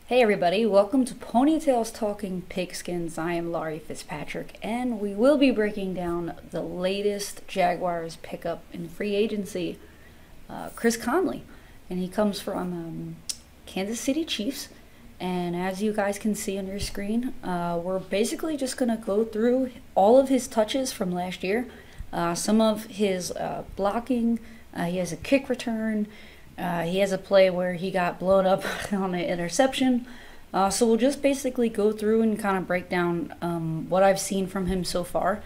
Hey everybody, welcome to Ponytails Talking Pigskins. I am Laurie Fitzpatrick, and we will be breaking down the latest Jaguars pickup in free agency, Chris Conley. And he comes from Kansas City Chiefs. And as you guys can see on your screen, we're basically just going to go through all of his touches from last year, some of his blocking. He has a kick return. He has a play where he got blown up on an interception. So we'll just basically go through and kind of break down what I've seen from him so far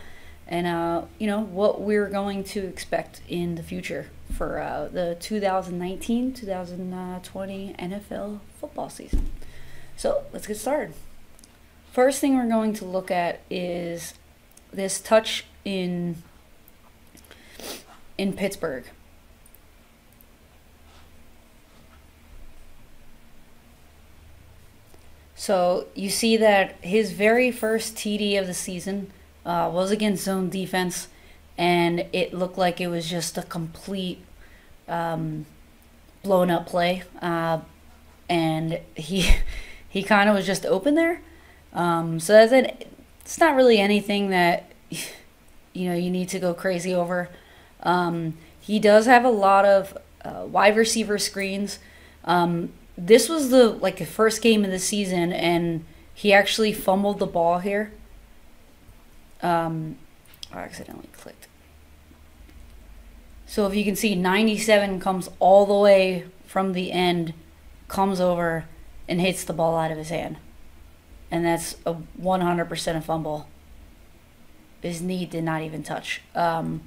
and, what we're going to expect in the future for the 2019-2020 NFL football season. So let's get started. First thing we're going to look at is this touch in Pittsburgh. So you see that his very first TD of the season was against zone defense, and it looked like it was just a complete blown up play, and he kind of was just open there. So it's not really anything that you need to go crazy over. He does have a lot of wide receiver screens. This was the first game of the season, and he actually fumbled the ball here. I accidentally clicked. So if you can see, 97 comes all the way from the end, comes over, and hits the ball out of his hand. And that's a 100% a fumble. His knee did not even touch. And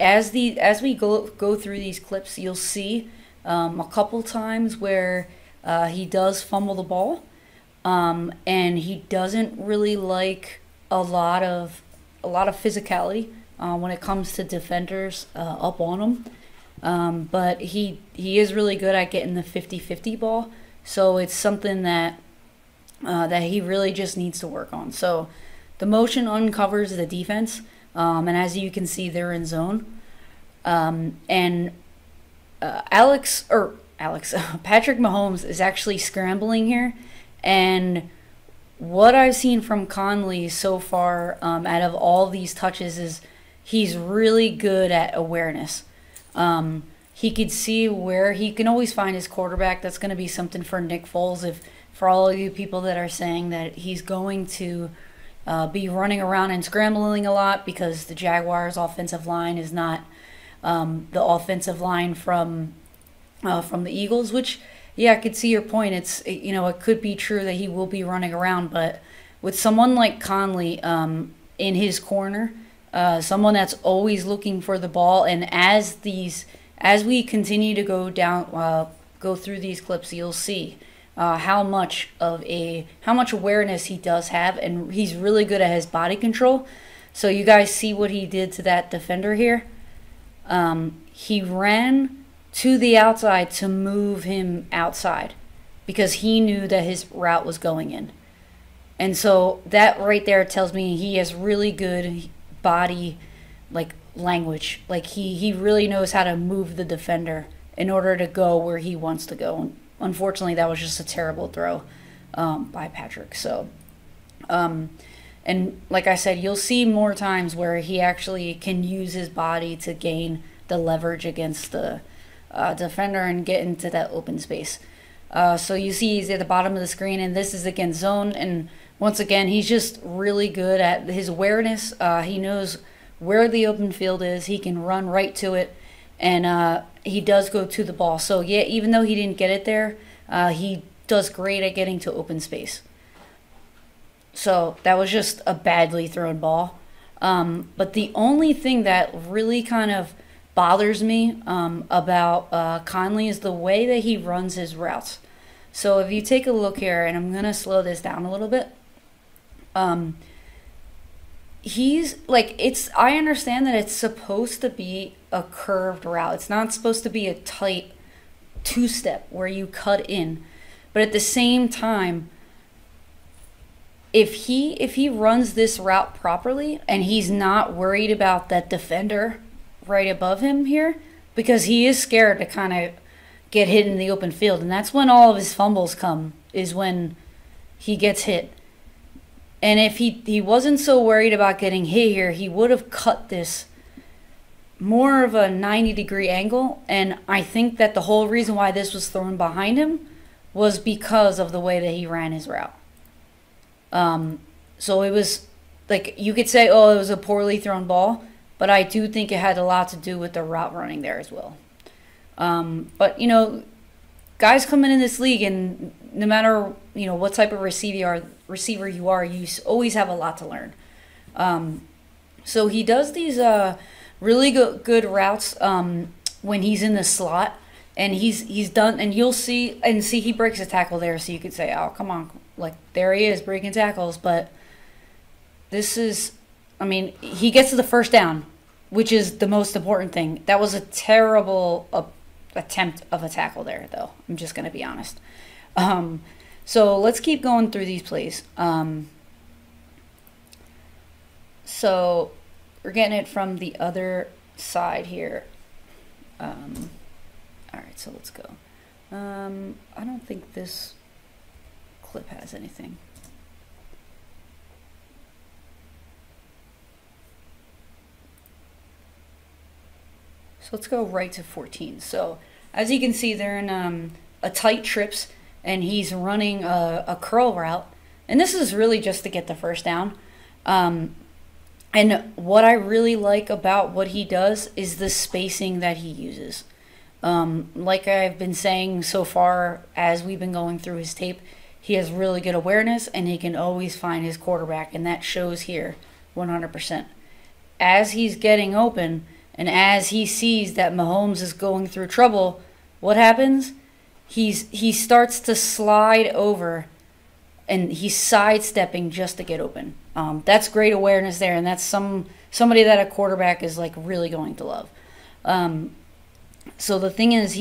as we go through these clips, you'll see a couple times where he does fumble the ball, and he doesn't really like a lot of physicality when it comes to defenders up on him. But he is really good at getting the 50-50 ball, so it's something that he really just needs to work on. So the motion uncovers the defense, and as you can see, they're in zone, and Patrick Mahomes is actually scrambling here, and what I've seen from Conley so far out of all these touches is he's really good at awareness. He could see where he can always find his quarterback. That's going to be something for Nick Foles. For all of you people that are saying that he's going to be running around and scrambling a lot because the Jaguars' offensive line is not the offensive line from the Eagles, which, yeah, I could see your point. It could be true that he will be running around, but with someone like Conley in his corner, someone that's always looking for the ball, and as we continue to go through these clips, you'll see how much awareness he does have, and he's really good at his body control. So you guys see what he did to that defender here. He ran to the outside to move him outside because he knew that his route was going in. And so that right there tells me he has really good body language. He really knows how to move the defender in order to go where he wants to go. And unfortunately, that was just a terrible throw by Patrick. So, and like I said, you'll see more times where he actually can use his body to gain the leverage against the defender and get into that open space. So you see he's at the bottom of the screen, and this is against zone. And once again, he's just really good at his awareness. He knows where the open field is. He can run right to it, and he does go to the ball. So, yeah, even though he didn't get it there, he does great at getting to open space. So that was just a badly thrown ball. But the only thing that really kind of bothers me about Conley is the way that he runs his routes. So if you take a look here, and I'm going to slow this down a little bit, I understand that it's supposed to be a curved route. It's not supposed to be a tight two-step where you cut in. But at the same time, if he runs this route properly and he's not worried about that defender right above him here, because he is scared to kind of get hit in the open field, and that's when all of his fumbles come, is when he gets hit. And if he wasn't so worried about getting hit here, he would have cut this more of a 90-degree angle. And I think that the whole reason why this was thrown behind him was because of the way that he ran his route. So it was like, you could say, oh, it was a poorly thrown ball, but I do think it had a lot to do with the route running there as well. But, you know, guys coming in this league, and no matter, you know, what type of receiver you are, you always have a lot to learn. So he does these really good routes when he's in the slot, and he's done, and you'll see he breaks a tackle there, so you could say, oh, come on, like, there he is breaking tackles. But this is, I mean, he gets to the first down, which is the most important thing. That was a terrible attempt of a tackle there, though. I'm just going to be honest. So let's keep going through these plays. So we're getting it from the other side here. All right, so let's go. I don't think this clip has anything. So let's go right to 14. So as you can see, they're in a tight trips, and he's running a curl route. And this is really just to get the first down. And what I really like about what he does is the spacing that he uses. Like I've been saying so far as we've been going through his tape, he has really good awareness, and he can always find his quarterback, and that shows here 100%. As he's getting open, and as he sees that Mahomes is going through trouble, what happens? He starts to slide over, and he's sidestepping just to get open. That's great awareness there, and that's somebody that a quarterback is like really going to love. So the thing is,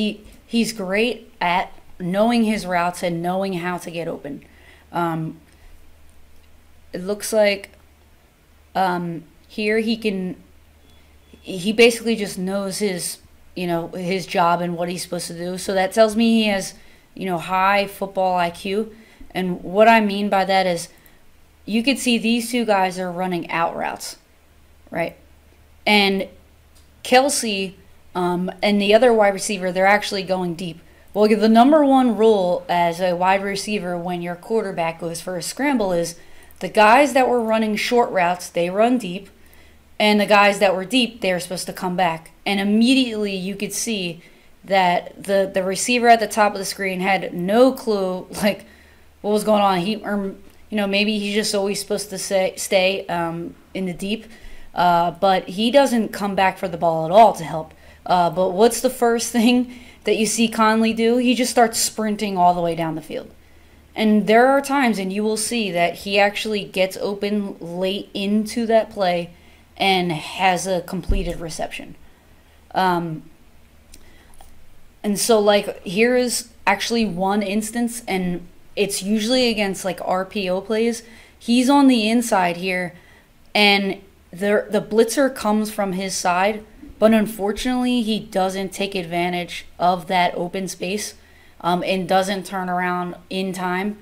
he's great at knowing his routes and knowing how to get open. It looks like here he basically just knows his job and what he's supposed to do. So that tells me he has, high football IQ. And what I mean by that is, you could see these two guys are running out routes, right? And Kelsey and the other wide receiver, they're actually going deep. Well, the number one rule as a wide receiver when your quarterback goes for a scramble is the guys that were running short routes, they run deep. And the guys that were deep, they're supposed to come back. And immediately you could see that the receiver at the top of the screen had no clue, like, what was going on. Maybe he's just always supposed to stay in the deep. But he doesn't come back for the ball at all to help. But what's the first thing that you see Conley do? He just starts sprinting all the way down the field. And there are times, and you will see, that he actually gets open late into that play and has a completed reception. And so, like, here is actually one instance, and it's usually against, like, RPO plays. He's on the inside here, and the blitzer comes from his side, but unfortunately he doesn't take advantage of that open space and doesn't turn around in time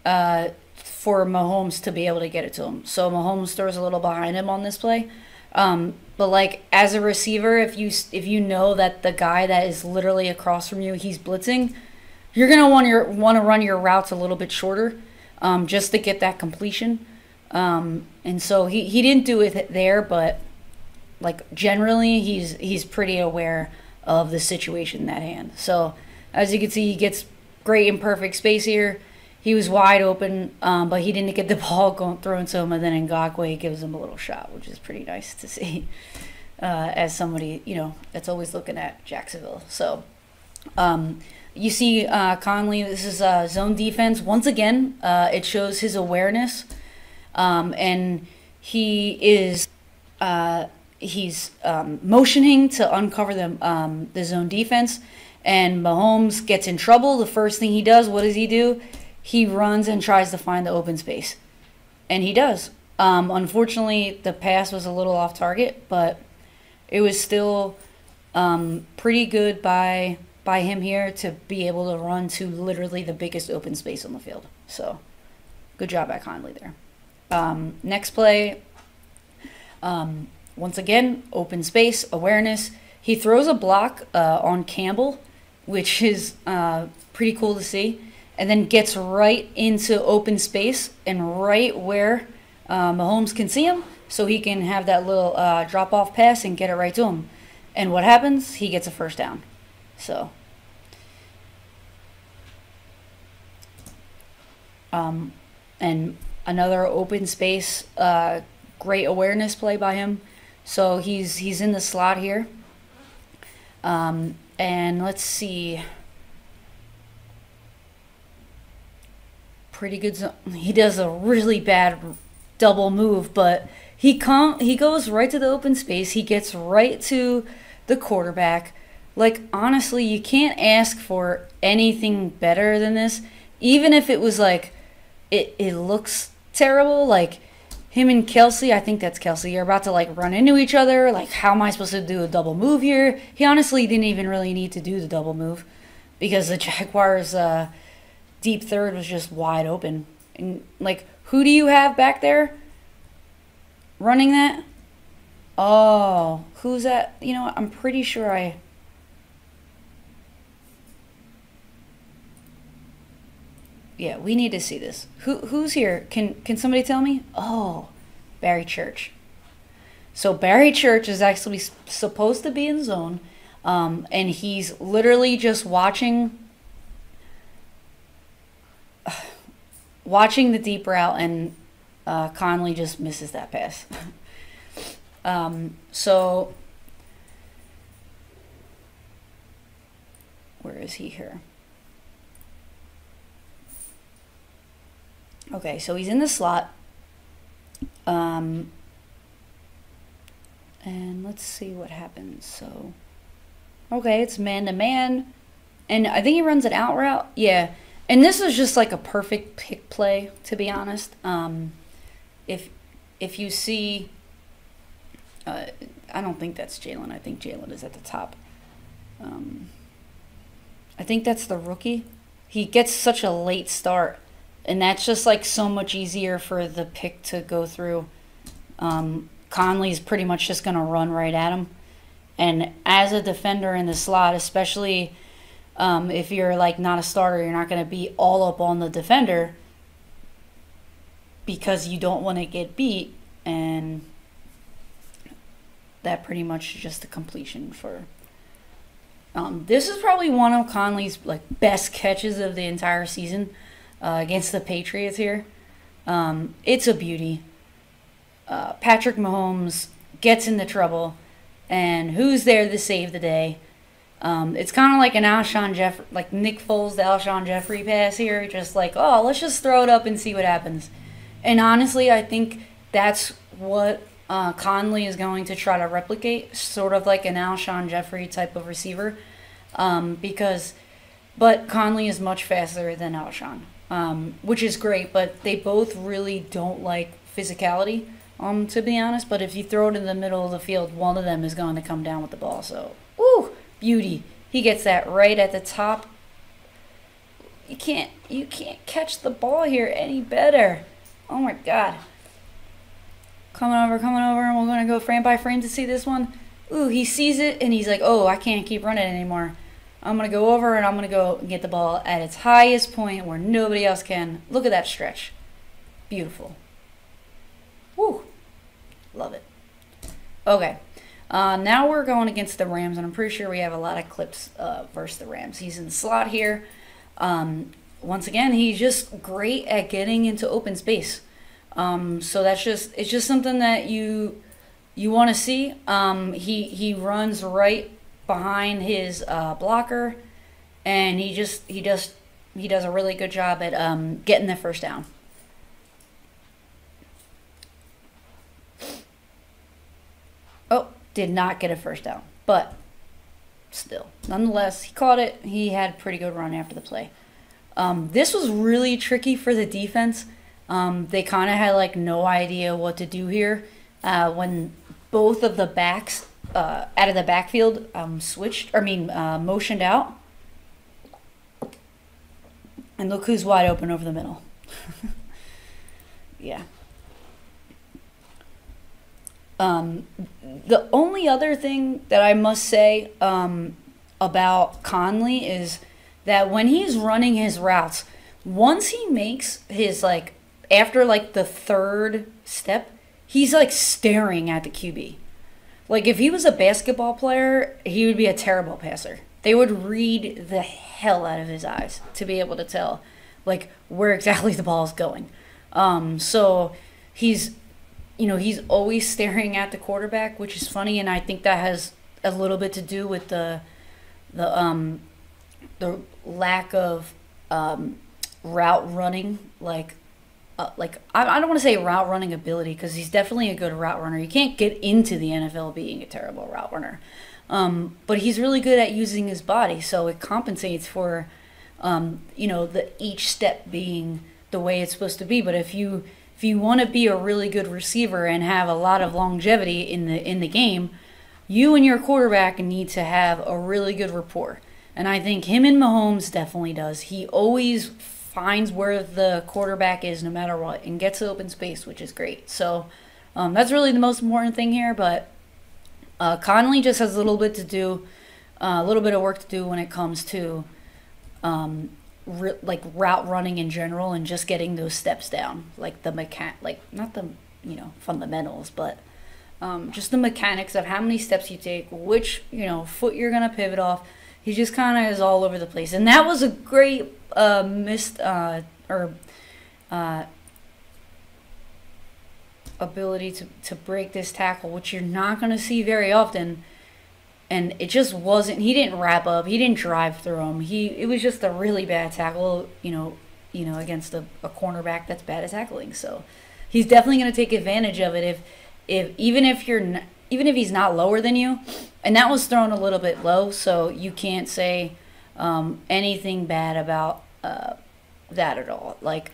for Mahomes to be able to get it to him. So Mahomes throws a little behind him on this play. But like, as a receiver, if you know that the guy that is literally across from you, he's blitzing, you're gonna want to run your routes a little bit shorter, just to get that completion. And so he didn't do it there, but like, generally he's pretty aware of the situation at hand. So as you can see, he gets great and perfect space here. He was wide open, but he didn't get the ball thrown to him, and then Ngakoue gives him a little shot, which is pretty nice to see as somebody, that's always looking at Jacksonville. So you see Conley, this is zone defense. Once again, it shows his awareness, and he is he's motioning to uncover the zone defense, and Mahomes gets in trouble. The first thing he does, what does he do? He runs and tries to find the open space. And he does. Unfortunately, the pass was a little off target, but it was still pretty good by by him here to be able to run to literally the biggest open space on the field. So good job by Conley there. Next play, once again, open space, awareness. He throws a block on Campbell, which is pretty cool to see, and then gets right into open space and right where Mahomes can see him, so he can have that little drop-off pass and get it right to him. And what happens? He gets a first down. So, and another open space, great awareness play by him. So he's in the slot here. And let's see. Pretty good. He does a really bad double move, but he goes right to the open space. He gets right to the quarterback. Like, honestly, you can't ask for anything better than this. Even if it was like, it looks terrible. Like, him and Kelsey, I think that's Kelsey, are about to, like, run into each other. Like, how am I supposed to do a double move here? He honestly didn't even really need to do the double move because the Jaguars' deep third was just wide open. And, like, who do you have back there running that? Oh, who's that? You know what? I'm pretty sure Yeah, we need to see this. Who's here? Can somebody tell me? Oh, Barry Church. So Barry Church is actually supposed to be in zone, and he's literally just watching the deep route, and Conley just misses that pass. So where is he here? Okay, so he's in the slot. And let's see what happens. So, okay, it's man-to-man. And I think he runs an out route. Yeah. And this is just like a perfect pick play, to be honest. If you see... I don't think that's Jalen. I think Jalen is at the top. I think that's the rookie. He gets such a late start. And that's just like so much easier for the pick to go through. Conley's pretty much just going to run right at him. And as a defender in the slot, especially if you're like not a starter, you're not going to be all up on the defender because you don't want to get beat. And that pretty much is just a completion for... this is probably one of Conley's like best catches of the entire season. Against the Patriots here. It's a beauty. Patrick Mahomes gets into trouble, and who's there to save the day? It's kind of like an Alshon Jeffrey, like Nick Foles, the Alshon Jeffrey pass here. Just like, oh, let's just throw it up and see what happens. And honestly, I think that's what Conley is going to try to replicate, sort of like an Alshon Jeffrey type of receiver, but Conley is much faster than Alshon. Which is great, but they both really don't like physicality, to be honest. But if you throw it in the middle of the field, one of them is going to come down with the ball. So, woo, beauty. He gets that right at the top. You can't catch the ball here any better. Oh my God. Coming over, and we're going to go frame by frame to see this one. Ooh, he sees it, and he's like, oh, I can't keep running anymore. I'm going to go over, and I'm going to go get the ball at its highest point where nobody else can. Look at that stretch. Beautiful. Woo. Love it. Okay. Now we're going against the Rams, and I'm pretty sure we have a lot of clips versus the Rams. He's in the slot here. Once again, he's just great at getting into open space. So it's just something that you want to see. He runs right behind his blocker, and he does a really good job at getting the first down. Oh, did not get a first down, but still, nonetheless, he caught it. He had a pretty good run after the play. This was really tricky for the defense. They kind of had like no idea what to do here when both of the backs out of the backfield motioned out. And look who's wide open over the middle. Yeah. The only other thing that I must say about Conley is that when he's running his routes, once he makes his, like, after, like, the third step, he's, like, staring at the QB. Like, if he was a basketball player, he would be a terrible passer. They would read the hell out of his eyes to be able to tell, like, where exactly the ball is going. So he's always staring at the quarterback, which is funny, and I think that has a little bit to do with the lack of route running, I don't want to say route running ability, because he's definitely a good route runner. You can't get into the NFL being a terrible route runner, but he's really good at using his body, so it compensates for each step being the way it's supposed to be. But if you want to be a really good receiver and have a lot of longevity in the game, you and your quarterback need to have a really good rapport. And I think him and Mahomes definitely does. He always finds where the quarterback is no matter what and gets open space, which is great. So that's really the most important thing here. But Conley just has a little bit of work to do when it comes to route running in general and just getting those steps down, like not the fundamentals, but just the mechanics of how many steps you take, which foot you're gonna pivot off. He just kind of is all over the place, and that was a great ability to break this tackle, which you're not gonna see very often. And it just wasn't. He didn't wrap up. He didn't drive through him. It was just a really bad tackle, against a cornerback that's bad at tackling. So he's definitely going to take advantage of it even if he's not lower than you. And that was thrown a little bit low, so you can't say anything bad about that at all. Like,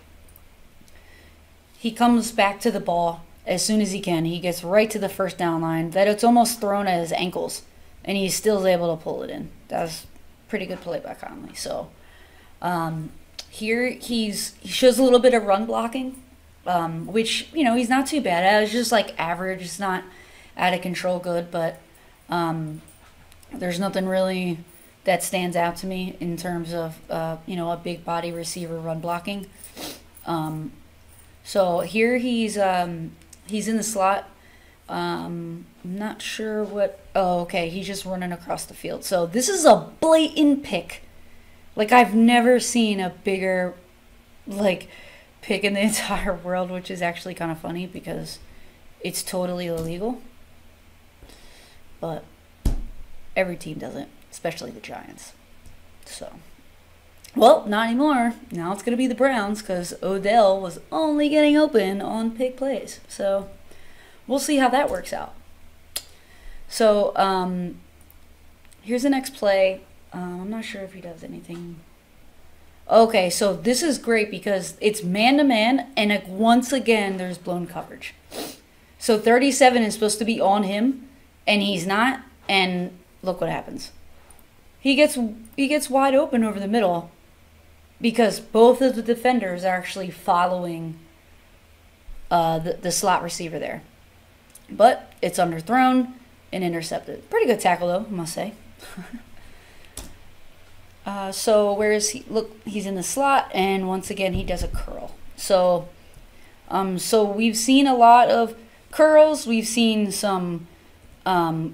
he comes back to the ball as soon as he can. He gets right to the first down line. That it's almost thrown at his ankles, and he still is able to pull it in. That's pretty good play by Conley. So here he shows a little bit of run blocking, which he's not too bad at. It's just like average. It's not out of control good, but there's nothing really that stands out to me in terms of a big body receiver run blocking. So here he's in the slot. I'm not sure what. Oh, okay. He's just running across the field. So this is a blatant pick. Like, I've never seen a bigger, pick in the entire world, which is actually kind of funny because it's totally illegal. But every team does it, especially the Giants. So, well, not anymore. Now it's going to be the Browns because Odell was only getting open on pick plays. So we'll see how that works out. So here's the next play. I'm not sure if he does anything. Okay, so this is great because it's man-to-man, and once again, there's blown coverage. So 37 is supposed to be on him, and he's not, and look what happens. He gets wide open over the middle because both of the defenders are actually following the slot receiver there. But it's underthrown and intercepted. Pretty good tackle, though, I must say. So where is he? Look, he's in the slot, and once again, he does a curl. So we've seen a lot of curls. We've seen some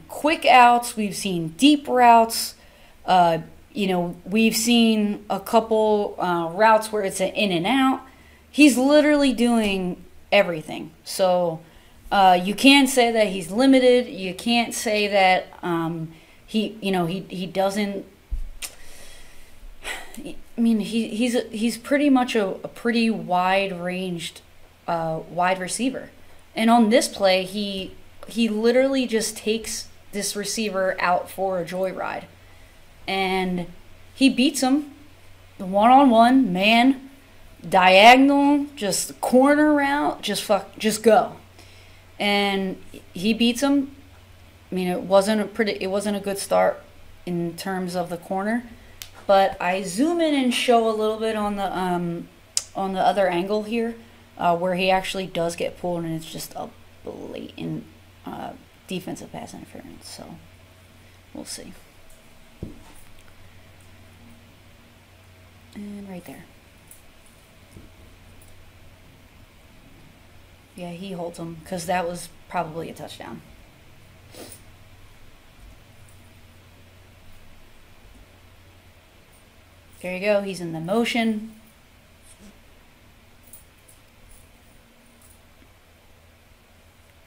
quick outs. We've seen deep routes. We've seen a couple routes where it's an in and out. He's literally doing everything. So you can't say that he's limited. You can't say that he doesn't. I mean, he's pretty much a pretty wide-ranged wide receiver. And on this play, he literally just takes this receiver out for a joyride. And he beats him one-on-one, man, diagonal, just corner route, just go. And he beats him. I mean, it wasn't a good start in terms of the corner, but I zoom in and show a little bit on the other angle here, where he actually does get pulled, and it's just a blatant defensive pass interference. So we'll see. And right there. Yeah, he holds him because that was probably a touchdown. There you go. He's in the motion.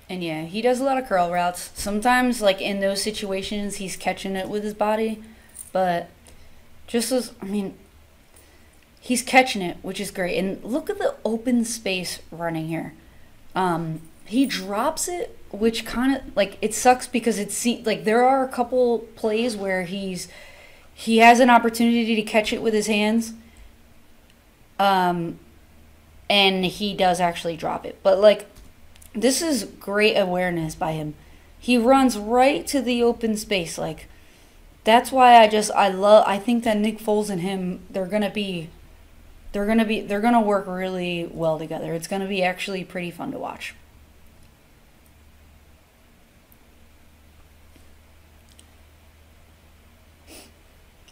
And yeah, he does a lot of curl routes. Sometimes, like in those situations, he's catching it with his body. But just as, I mean, he's catching it, which is great. And look at the open space running here. He drops it, which kind of, like, it sucks because like there are a couple plays where he has an opportunity to catch it with his hands. And he does actually drop it. But, like, this is great awareness by him. He runs right to the open space. Like, that's why I think that Nick Foles and him, they're gonna work really well together. It's gonna be actually pretty fun to watch.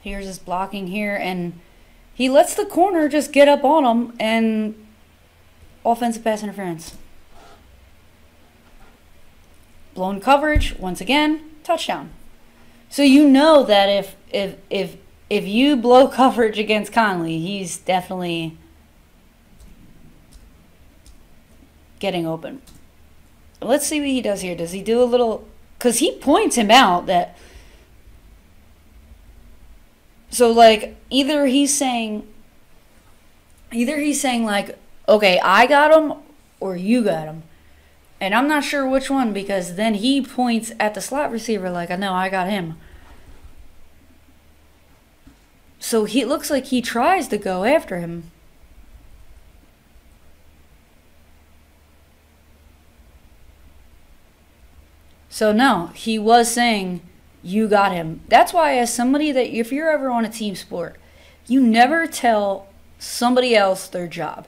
Here's his blocking here, and he lets the corner just get up on him, and offensive pass interference. Blown coverage, once again, touchdown. So you know that if you blow coverage against Conley, he's definitely getting open. Let's see what he does here. Does he do a little, because he points him out that, so like either he's saying like, okay, I got him or you got him. And I'm not sure which one, because then he points at the slot receiver like, I know I got him. So he looks like he tries to go after him. So no, he was saying, you got him. That's why, as somebody that, if you're ever on a team sport, you never tell somebody else their job.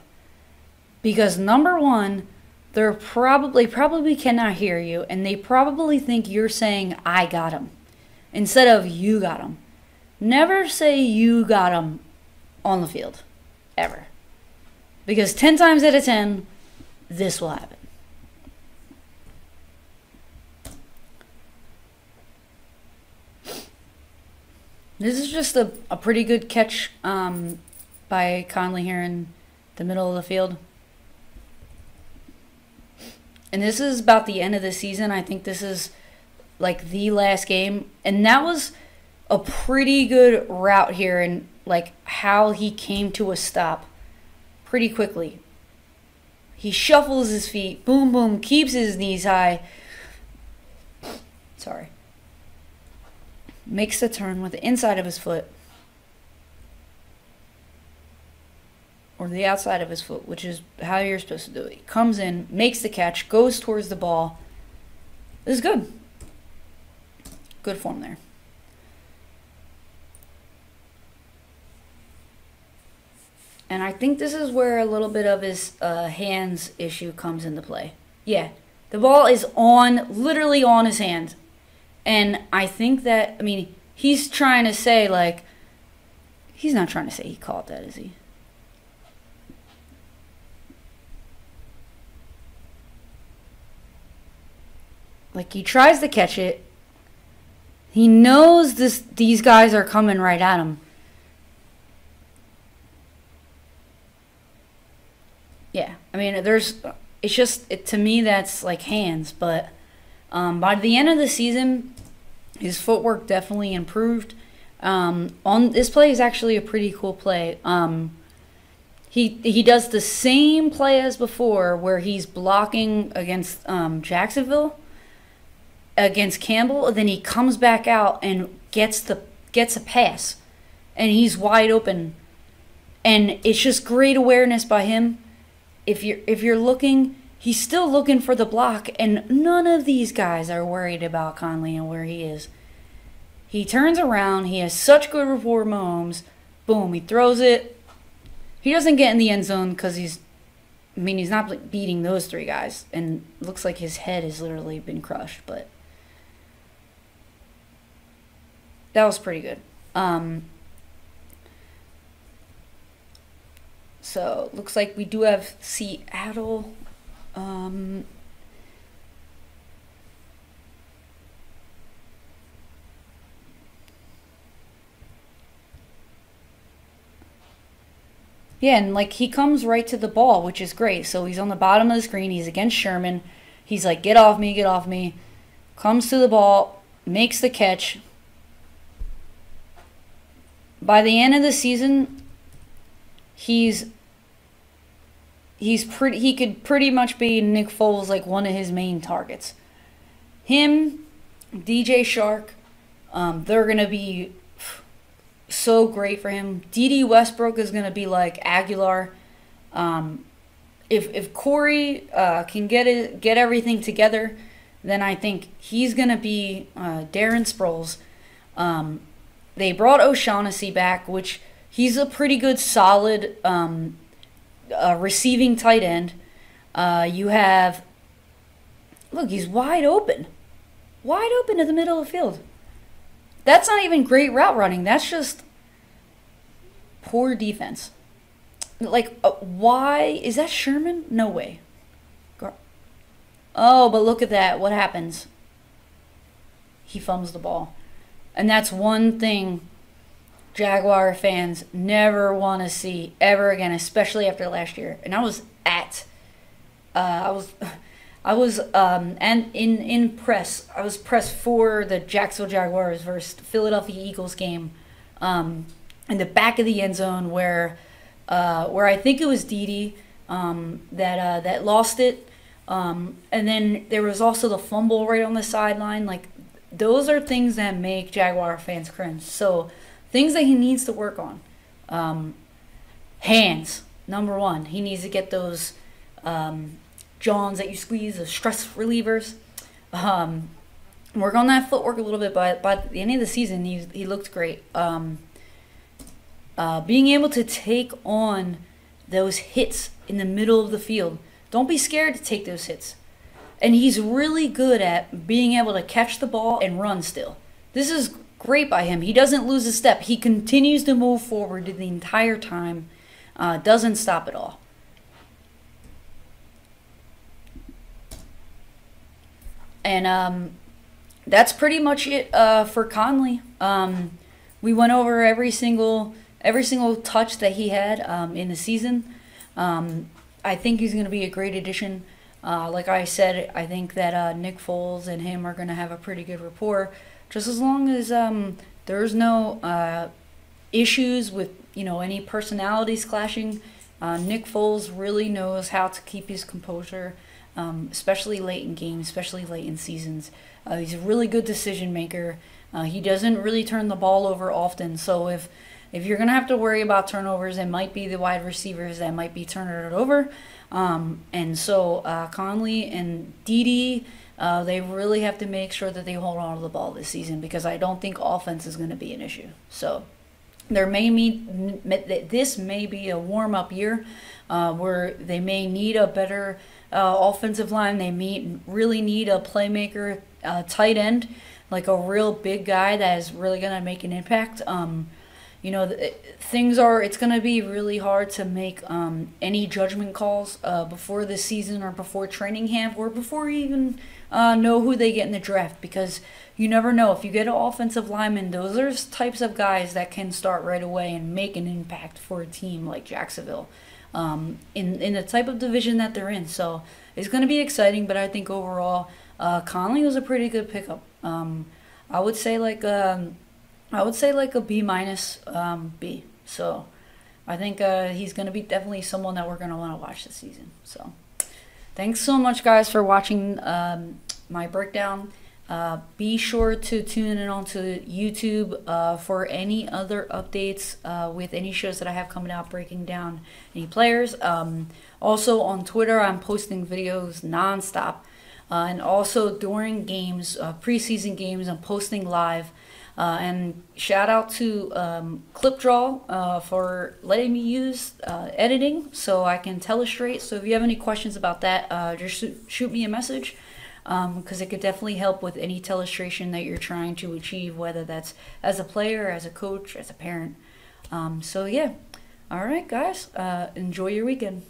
Because number one, they're probably cannot hear you, and they probably think you're saying, I got him, instead of you got him. Never say you got him on the field, ever. Because 10 times out of 10, this will happen. This is just a pretty good catch by Conley here in the middle of the field. And this is about the end of the season. I think this is like the last game. And that was a pretty good route here, and like how he came to a stop pretty quickly. He shuffles his feet, boom, boom, keeps his knees high. Sorry. Makes the turn with the inside of his foot. Or the outside of his foot, which is how you're supposed to do it. He comes in, makes the catch, goes towards the ball. This is good. Good form there. And I think this is where a little bit of his hands issue comes into play. Yeah, the ball is literally on his hand. And I think that, I mean, he's trying to say, like, he's not trying to say he called that, is he? Like, he tries to catch it. He knows these guys are coming right at him. Yeah, I mean, it's just, to me, that's like hands. But by the end of the season, his footwork definitely improved. On this play is actually a pretty cool play. He does the same play as before, where he's blocking against Jacksonville, against Campbell, and then he comes back out and gets a pass, and he's wide open. And it's just great awareness by him. If you're looking, he's still looking for the block, and none of these guys are worried about Conley and where he is. He turns around. He has such good rapport with Mahomes. Boom, he throws it. He doesn't get in the end zone because he's not beating those 3 guys. And it looks like his head has literally been crushed. But that was pretty good. So, looks like we do have Seattle. Yeah, and like he comes right to the ball, which is great. So he's on the bottom of the screen. He's against Sherman. He's like, get off me, get off me. Comes to the ball, makes the catch. By the end of the season, he could pretty much be Nick Foles, like one of his main targets. Him, DJ Shark, they're gonna be so great for him. D.D. Westbrook is gonna be like Aguilar. If Corey can get everything together, then I think he's gonna be Darren Sproles. They brought O'Shaughnessy back, which he's a pretty good, solid receiving tight end. You have, look, he's wide open in the middle of the field. That's not even great route running. That's just poor defense. Like, why? Is that Sherman? No way. Oh, but look at that. What happens? He fumbles the ball. And that's one thing Jaguar fans never want to see ever again, especially after last year. And I was in press. I was pressed for the Jacksonville Jaguars versus Philadelphia Eagles game, in the back of the end zone where I think it was Dede that lost it, and then there was also the fumble right on the sideline. Like, those are things that make Jaguar fans cringe. So things that he needs to work on. Hands, number 1. He needs to get those Johns that you squeeze, the stress relievers. Work on that footwork a little bit. By the end of the season, he looked great. Being able to take on those hits in the middle of the field. Don't be scared to take those hits. And he's really good at being able to catch the ball and run still. This is great by him. He doesn't lose a step. He continues to move forward the entire time. Doesn't stop at all. And that's pretty much it for Conley. We went over every single touch that he had in the season. I think he's going to be a great addition. Like I said, I think that Nick Foles and him are going to have a pretty good rapport, just as long as there's no issues with any personalities clashing. Nick Foles really knows how to keep his composure, especially late in games, especially late in seasons. He's a really good decision maker. He doesn't really turn the ball over often, so if you're going to have to worry about turnovers, it might be the wide receivers that might be turning it over. And so Conley and Dede, they really have to make sure that they hold on to the ball this season, because I don't think offense is going to be an issue. So this may be a warm-up year where they may need a better offensive line. They really need a playmaker, tight end, like a real big guy that is really going to make an impact. It's going to be really hard to make any judgment calls before the season or before training camp or before you even know who they get in the draft, because you never know. If you get an offensive lineman, those are types of guys that can start right away and make an impact for a team like Jacksonville in the type of division that they're in. So it's going to be exciting, but I think overall Conley was a pretty good pickup. I would say like a B minus, B. So I think he's going to be definitely someone that we're going to want to watch this season. So thanks so much, guys, for watching my breakdown. Be sure to tune in onto YouTube for any other updates with any shows that I have coming out, breaking down any players. Also on Twitter, I'm posting videos nonstop. And also during games, preseason games, I'm posting live. And shout out to Klipdraw for letting me use editing so I can telestrate. So if you have any questions about that, just shoot me a message, because it could definitely help with any telestration that you're trying to achieve, whether that's as a player, as a coach, as a parent. So yeah. All right, guys. Enjoy your weekend.